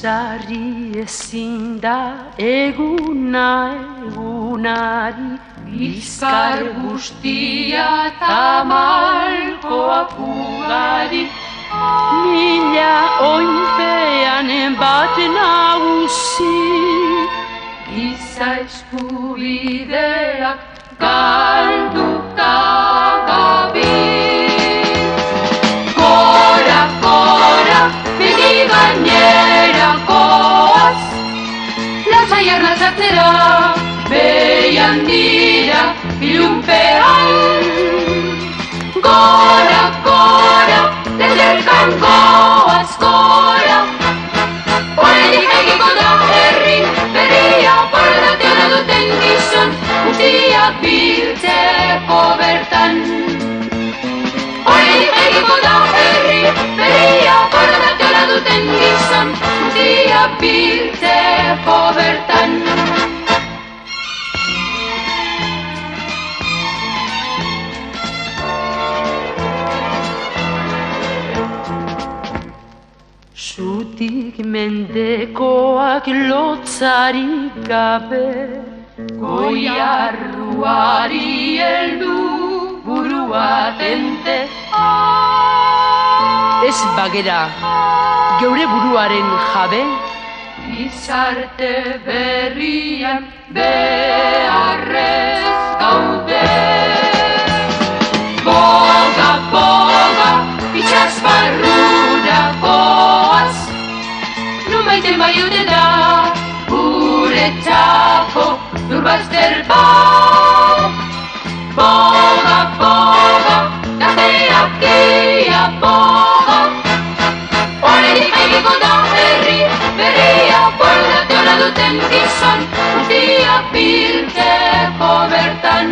Sarri ezin da eguna egunari, bizkar guztia ta malkoak ugari. Mila oinpean bat nagusi, giza eskubideak galduta gabil. Gora, gora, begi gainera goaz, lasai arnasatzera, behian dira ilunpean. Gora, gora, lezerkan goaz, gora, oraindik egiko da herri berria, borondatea duten gizon guztiak biltzeko bertan. Oraindik egiko da herri berria, borondatea duten gizon guztiak biltzeko bertan. Zutik mendekoak lotzarik gabe, goiarruari heldu burua tente. Ez bagera, geure buruaren jabe, gizarte berrian beharrez gaude. Boga, boga, itxas barrura goaz, numaiten baiute da, guretzako lurbazter bat. Boga, boga, gazteak ia boga, oraindik egiko da herri berria, borondatea duten gizon guztiak biltzeko bertan.